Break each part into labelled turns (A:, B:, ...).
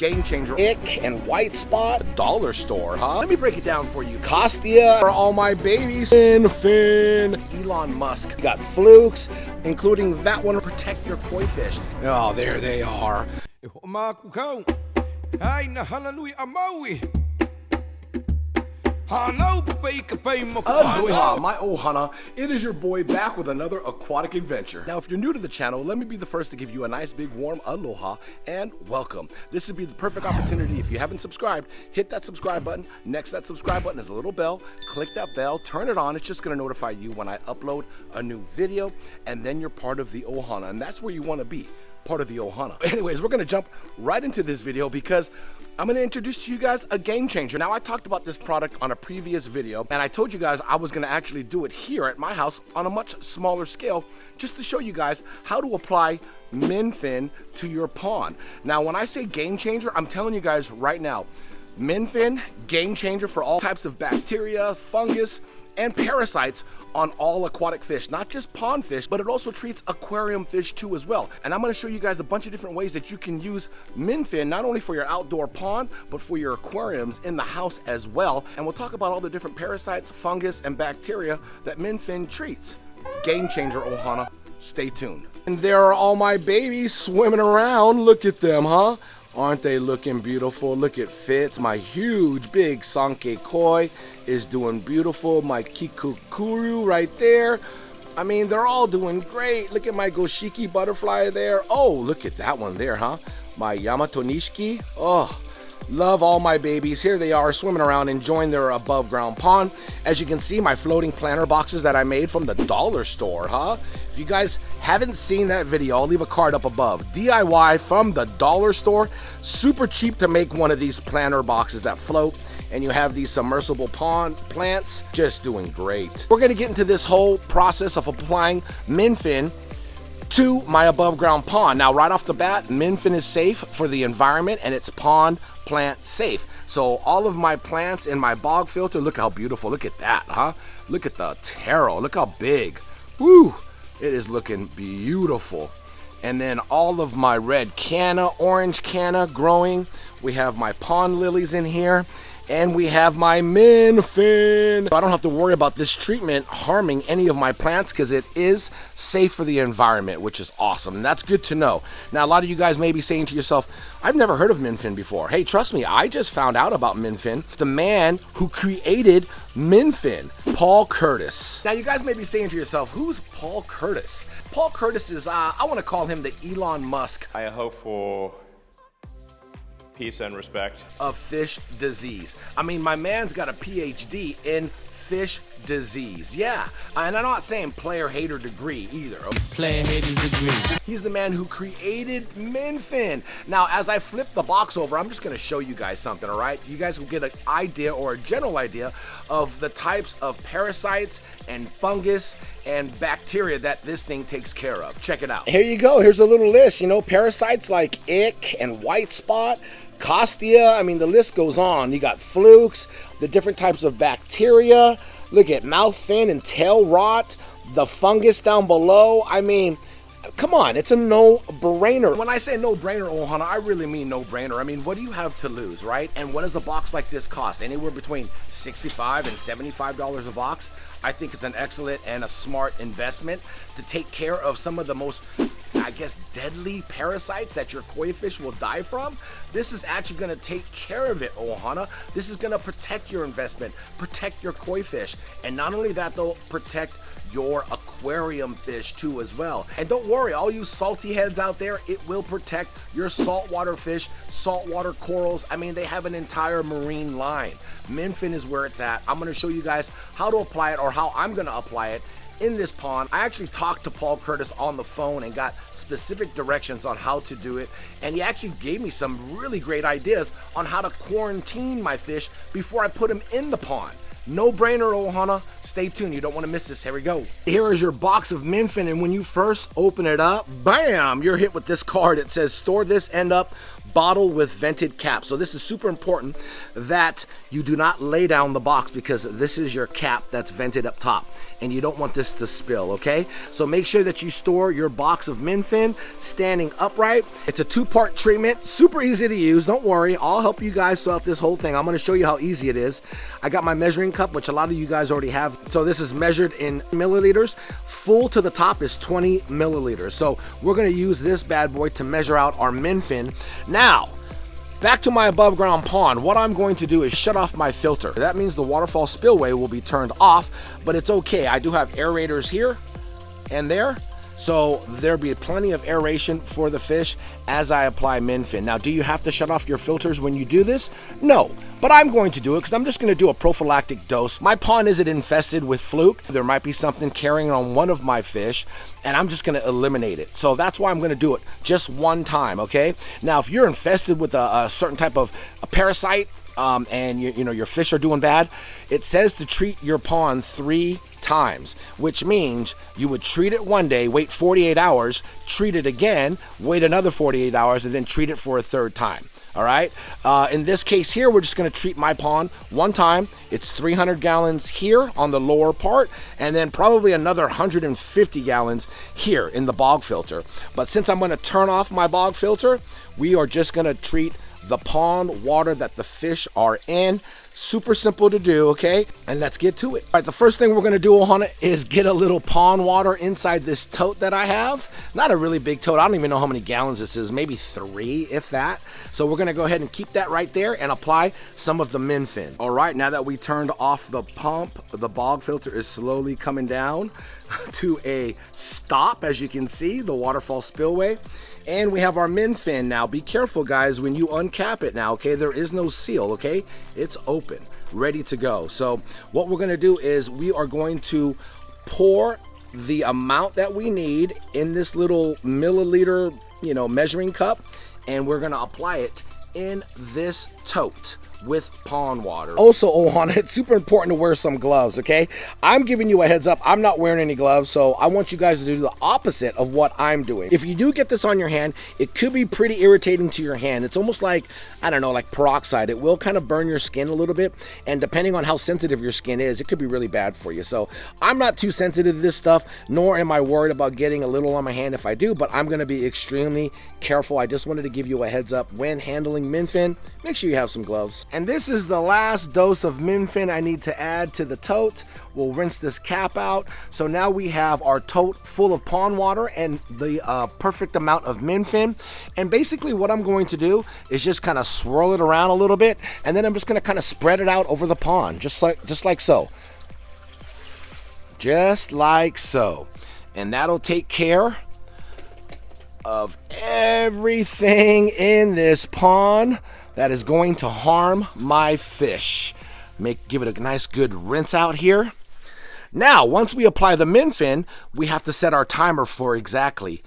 A: Game changer. Ick and white spot. Dollar store, huh? Let me break it down for you. Costia are all my babies. MINNFINN. Elon Musk. You got flukes, including that one to protect your koi fish. Oh, there they are.
B: Hoʻomalu. Hana Hui A Maui. Aloha,
A: my ohana. It is your boy back with another aquatic adventure. Now, if you're new to the channel, let me be the first to give you a nice big warm aloha and welcome. This would be the perfect opportunity. If you haven't subscribed, hit that subscribe button. Next to that subscribe button is a little bell. Click that bell, turn it on. It's just gonna notify you when I upload a new video, and then you're part of the ohana, and that's where you wanna be. Part of the ohana. Anyways, we're gonna jump right into this video because I'm gonna introduce to you guys a game changer. Now, I talked about this product on a previous video, and I told you guys I was gonna actually do it here at my house on a much smaller scale, just to show you guys how to apply MINNFINN to your pond. Now, when I say game changer, I'm telling you guys right now, MINNFINN, game changer for all types of bacteria, fungus, and parasites on all aquatic fish, not just pond fish, but it also treats aquarium fish too as well. And I'm gonna show you guys a bunch of different ways that you can use MINNFINN, not only for your outdoor pond, but for your aquariums in the house as well. And we'll talk about all the different parasites, fungus, and bacteria that MINNFINN treats. Game changer, ohana. Stay tuned. And there are all my babies swimming around. Look at them, huh? Aren't they looking beautiful? Look at Fitz, my huge big Sanke koi is doing beautiful. My Kikukuru right there. I mean, they're all doing great. Look at my Goshiki butterfly there. Oh, look at that one there, huh? My Yamatonishiki. Oh, love all my babies. Here they are swimming around enjoying their above ground pond. As you can see, my floating planter boxes that I made from the dollar store, huh? If you guys haven't seen that video, I'll leave a card up above. DIY from the dollar store. Super cheap to make one of these planter boxes that float, and you have these submersible pond plants. Just doing great. We're gonna get into this whole process of applying MINNFINN to my above ground pond. Now, right off the bat, MINNFINN is safe for the environment and it's pond plant safe. So all of my plants in my bog filter, look how beautiful. Look at that, huh? Look at the taro. Look how big. Woo! It is looking beautiful. And then all of my red canna, orange canna growing. We have my pond lilies in here. And we have my MINNFINN. I don't have to worry about this treatment harming any of my plants because it is safe for the environment, which is awesome. And that's good to know. Now, a lot of you guys may be saying to yourself, I've never heard of MINNFINN before. Hey, trust me, I just found out about MINNFINN. The man who created MINNFINN, Paul Curtis. Now, you guys may be saying to yourself, who's Paul Curtis? Paul Curtis is, I want to call him the Elon Musk.
C: I hope for peace and respect
A: of fish disease. I mean, my man's got a PhD in fish disease. Yeah, and I'm not saying player hater degree either.
B: Player hater degree.
A: He's the man who created MINNFINN. Now, as I flip the box over, I'm just gonna show you guys something, all right? You guys will get an idea or a general idea of the types of parasites and fungus and bacteria that this thing takes care of. Check it out. Here you go, here's a little list. You know, parasites like ick and white spot, Costia, I mean, the list goes on. You got flukes, the different types of bacteria. Look at mouth fin and tail rot, the fungus down below. I mean, come on, it's a no-brainer. When I say no-brainer, ohana, I really mean no-brainer. I mean, what do you have to lose, right? And what does a box like this cost? Anywhere between $65 and $75 a box. I think it's an excellent and a smart investment to take care of some of the most, I guess, deadly parasites that your koi fish will die from. This is actually gonna take care of it, ohana. This is gonna protect your investment, protect your koi fish. And not only that though, protect your aquarium fish too as well. And don't worry, all you salty heads out there, it will protect your saltwater fish, saltwater corals. I mean, they have an entire marine line. MINNFINN is where it's at. I'm gonna show you guys how to apply it or how I'm gonna apply it in this pond. I actually talked to Paul Curtis on the phone and got specific directions on how to do it. And he actually gave me some really great ideas on how to quarantine my fish before I put them in the pond. No brainer, ohana. Stay tuned, you don't want to miss this. Here we go. Here is your box of MINNFINN, and when you first open it up, bam, you're hit with this card. It says store this end up bottle with vented cap. So this is super important that you do not lay down the box, because this is your cap that's vented up top and you don't want this to spill, okay? So make sure that you store your box of MINNFINN standing upright. It's a 2-part treatment, super easy to use. Don't worry, I'll help you guys throughout this whole thing. I'm gonna show you how easy it is. I got my measuring cup, which a lot of you guys already have. So this is measured in milliliters. Full to the top is 20 milliliters. So we're gonna use this bad boy to measure out our MINNFINN. Now, back to my above ground pond, what I'm going to do is shut off my filter. That means the waterfall spillway will be turned off, but it's okay. I do have aerators here and there, so there'll be plenty of aeration for the fish as I apply MINNFINN. Now, do you have to shut off your filters when you do this? No, but I'm going to do it because I'm just going to do a prophylactic dose. My pond isn't infested with fluke. There might be something carrying on one of my fish, and I'm just going to eliminate it. So that's why I'm going to do it just one time, okay? Now, if you're infested with a certain type of a parasite, and you know your fish are doing bad, it says to treat your pond 3 times, which means you would treat it one day, wait 48 hours, treat it again, wait another 48 hours, and then treat it for a 3rd time. All right, in this case here, we're just going to treat my pond one time. It's 300 gallons here on the lower part, and then probably another 150 gallons here in the bog filter. But since I'm going to turn off my bog filter, we are just going to treat the pond water that the fish are in. Super simple to do, okay? And let's get to it. All right, the first thing we're gonna do, Ohana, is get a little pond water inside this tote that I have. Not a really big tote. I don't even know how many gallons this is, maybe 3, if that. So we're gonna go ahead and keep that right there and apply some of the MINNFINN. All right, now that we turned off the pump, the bog filter is slowly coming down to a stop, as you can see, the waterfall spillway. And we have our MINNFINN now. Be careful, guys, when you uncap it now, okay? There is no seal, okay? It's open, ready to go. So what we're gonna do is we are going to pour the amount that we need in this little milliliter, measuring cup, and we're gonna apply it in this tote with pond water. Also, Ohana, it's super important to wear some gloves, okay? I'm giving you a heads up. I'm not wearing any gloves, so I want you guys to do the opposite of what I'm doing. If you do get this on your hand, it could be pretty irritating to your hand. It's almost like, I don't know, like peroxide. It will kind of burn your skin a little bit, and depending on how sensitive your skin is, it could be really bad for you. So I'm not too sensitive to this stuff, nor am I worried about getting a little on my hand if I do, but I'm gonna be extremely careful. I just wanted to give you a heads up when handling MINNFINN. Make sure you have some gloves. And this is the last dose of MINNFINN I need to add to the tote. We'll rinse this cap out. So now we have our tote full of pond water and the perfect amount of MINNFINN. And basically what I'm going to do is just kind of swirl it around a little bit, and then I'm just gonna kind of spread it out over the pond, just like so. Just like so. And that'll take care of everything in this pond that is going to harm my fish. Give it a nice good rinse out here. Now, once we apply the MINNFINN, we have to set our timer for exactly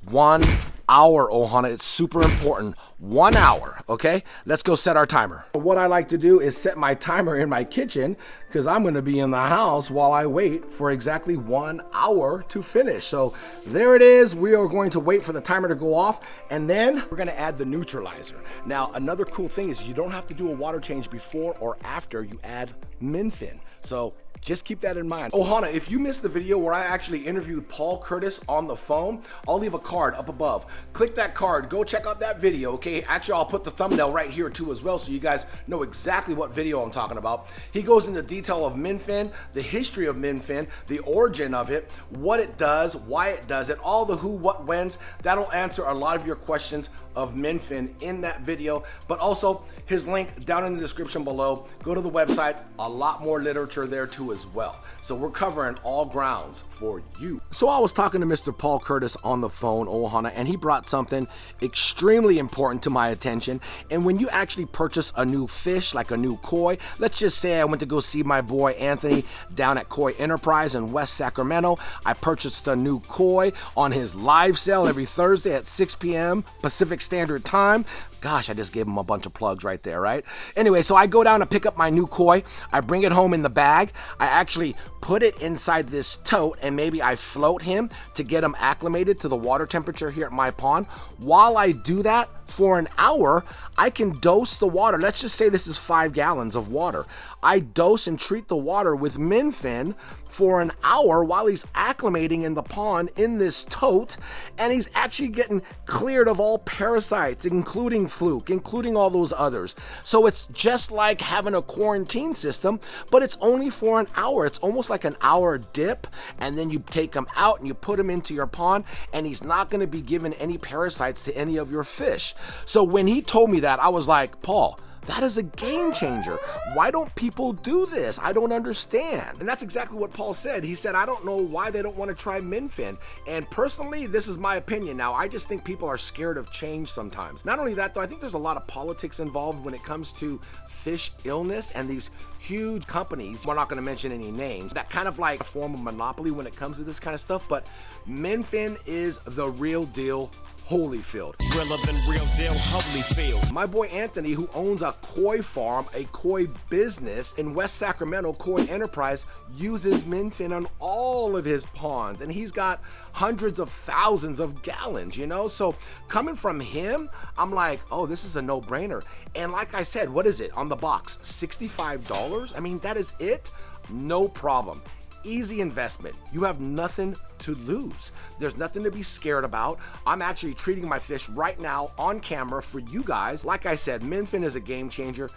A: 1 hour, Ohana. It's super important. 1 hour, okay? Let's go set our timer. What I like to do is set my timer in my kitchen because I'm gonna be in the house while I wait for exactly 1 hour to finish. So there it is. We are going to wait for the timer to go off, and then we're gonna add the neutralizer. Now, another cool thing is you don't have to do a water change before or after you add MINNFINN. So just keep that in mind. Ohana, if you missed the video where I actually interviewed Paul Curtis on the phone, I'll leave a card up above. Click that card, go check out that video, okay? Actually, I'll put the thumbnail right here too as well, so you guys know exactly what video I'm talking about. He goes into detail of MINNFINN, the history of MINNFINN, the origin of it, what it does, why it does it, all the who, what, whens. That'll answer a lot of your questions of MINNFINN in that video, but also his link down in the description below. Go to the website, a lot more literature there too as well. So we're covering all grounds for you. So I was talking to Mr. Paul Curtis on the phone, Ohana, and he brought something extremely important to my attention. And when you actually purchase a new fish, like a new koi, let's just say I went to go see my boy Anthony down at Koi Enterprise in West Sacramento. I purchased a new koi on his live sale every Thursday at 6 p.m. Pacific Standard Time. Gosh, I just gave him a bunch of plugs right there, right? Anyway, so I go down to pick up my new koi. I bring it home in the bag. I actually put it inside this tote, and maybe I float him to get him acclimated to the water temperature here at my pond. While I do that for an hour, I can dose the water. Let's just say this is 5 gallons of water. I dose and treat the water with MINNFINN for an hour while he's acclimating in the pond in this tote, and he's actually getting cleared of all parasites, including fluke, including all those others. So it's just like having a quarantine system, but it's only for an hour. It's almost like an hour dip, and then you take him out and you put him into your pond, and he's not going to be given any parasites to any of your fish. So when he told me that, I was like, Paul, that is a game changer. Why don't people do this? I don't understand. And that's exactly what Paul said. He said, I don't know why they don't want to try MINNFINN. And personally, this is my opinion now. I just think people are scared of change sometimes. Not only that, though, I think there's a lot of politics involved when it comes to fish illness and these huge companies, we're not going to mention any names, that kind of like form a monopoly when it comes to this kind of stuff. But MINNFINN is the real deal. Holyfield.
B: Realer than real deal, Holyfield.
A: My boy Anthony, who owns a koi farm, a koi business in West Sacramento, Koi Enterprise, uses MINNFINN on all of his ponds, and he's got hundreds of thousands of gallons, you know? So coming from him, I'm like, oh, this is a no-brainer. And like I said, what is it on the box? $65? I mean, that is it? No problem. Easy investment. You have nothing to lose. There's nothing to be scared about. I'm actually treating my fish right now on camera for you guys. Like I said, MINNFINN is a game changer.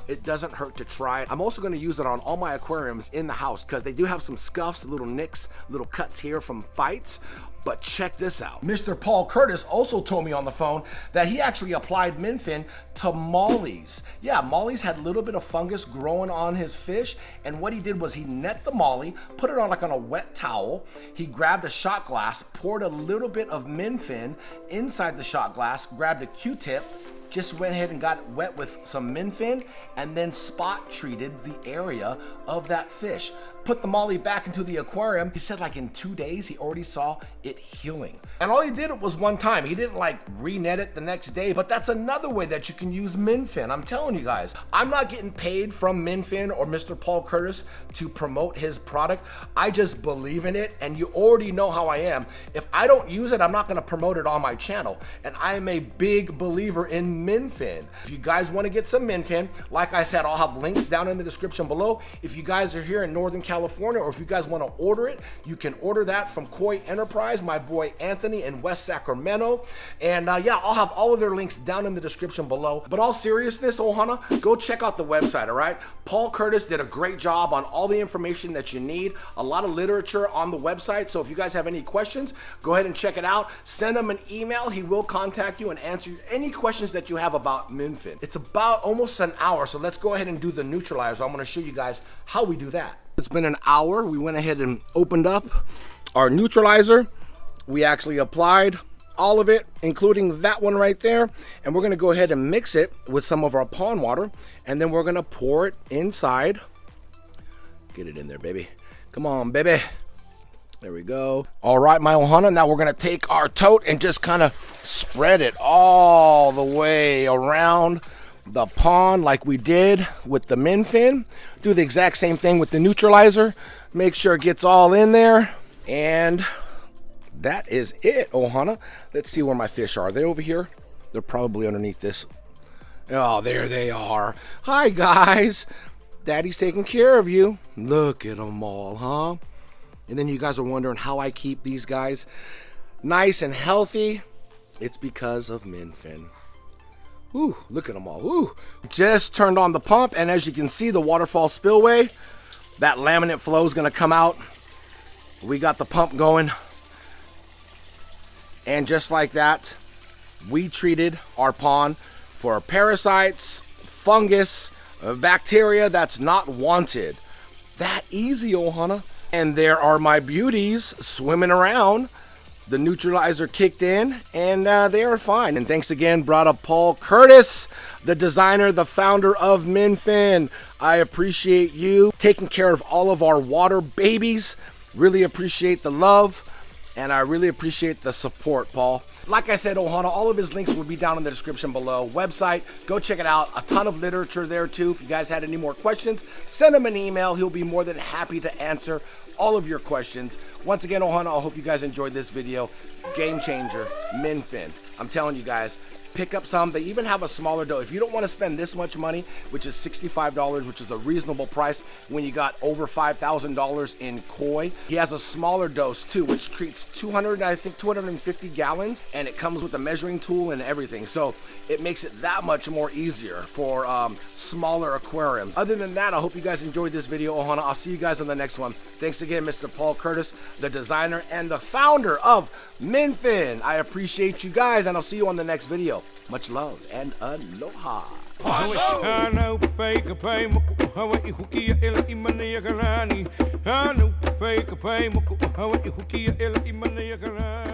A: It doesn't hurt to try it. I'm also going to use it on all my aquariums in the house because they do have some scuffs, little nicks, little cuts here from fights. But check this out. Mr. Paul Curtis also told me on the phone that he actually applied MINNFINN to mollies. Yeah, mollies had a little bit of fungus growing on his fish, and what he did was he net the molly, put it on like on a wet towel. He grabbed a shot glass, poured a little bit of MINNFINN inside the shot glass, grabbed a Q-tip, just went ahead and got wet with some MINNFINN, and then spot treated the area of that fish. Put the molly back into the aquarium. He said like in 2 days, he already saw it healing. And all he did was one time. He didn't like re-net it the next day, but that's another way that you can use MINNFINN. I'm telling you guys, I'm not getting paid from MINNFINN or Mr. Paul Curtis to promote his product. I just believe in it, and you already know how I am. If I don't use it, I'm not gonna promote it on my channel. And I am a big believer in MINNFINN. If you guys wanna get some MINNFINN, like I said, I'll have links down in the description below. If you guys are here in Northern California, or if you guys want to order it, you can order that from Koi Enterprise, my boy Anthony in West Sacramento. And yeah, I'll have all of their links down in the description below. But all seriousness, Ohana, go check out the website, all right? Paul Curtis did a great job on all the information that you need, a lot of literature on the website. So if you guys have any questions, go ahead and check it out. Send him an email. He will contact you and answer any questions that you have about MINNFINN. It's about almost an hour, so let's go ahead and do the neutralizer. I'm going to show you guys how we do that. It's been an hour. We went ahead and opened up our neutralizer. We actually applied all of it, including that one right there. And we're going to go ahead and mix it with some of our pond water. And then we're going to pour it inside. Get it in there, baby. Come on, baby. There we go. All right, my Ohana. Now we're going to take our tote and just kind of spread it all the way around the pond like we did with the MINNFINN. Do the exact same thing with the neutralizer. Make sure it gets all in there. And that is it, Ohana. Let's see where my fish are. Are they over here? They're probably underneath this. Oh, there they are. Hi, guys. Daddy's taking care of you. Look at them all, huh? And then you guys are wondering how I keep these guys nice and healthy. It's because of MINNFINN. Ooh, look at them all. Ooh. Just turned on the pump, and as you can see, the waterfall spillway, that laminate flow is going to come out. We got the pump going. And just like that, we treated our pond for parasites, fungus, bacteria that's not wanted. That easy, Ohana. And there are my beauties swimming around. The neutralizer kicked in, and they are fine. And thanks again, brought up Paul Curtis, the designer, the founder of MINNFINN. I appreciate you taking care of all of our water babies. Really appreciate the love, and I really appreciate the support, Paul. Like I said, Ohana, all of his links will be down in the description below. Website, go check it out. A ton of literature there too. If you guys had any more questions, send him an email. He'll be more than happy to answer all of your questions. Once again, Ohana, I hope you guys enjoyed this video. Game changer, MINNFINN. I'm telling you guys, pick up some. They even have a smaller dose. If you don't want to spend this much money, which is $65, which is a reasonable price when you got over $5,000 in koi, he has a smaller dose too, which treats 250 gallons, and it comes with a measuring tool and everything. So it makes it that much more easier for smaller aquariums. Other than that, I hope you guys enjoyed this video, Ohana. I'll see you guys on the next one. Thanks again, Mr. Paul Curtis, the designer and the founder of MINNFINN. I appreciate you guys, and I'll see you on the next video. Much love and aloha.
D: Hana Hui A Maui.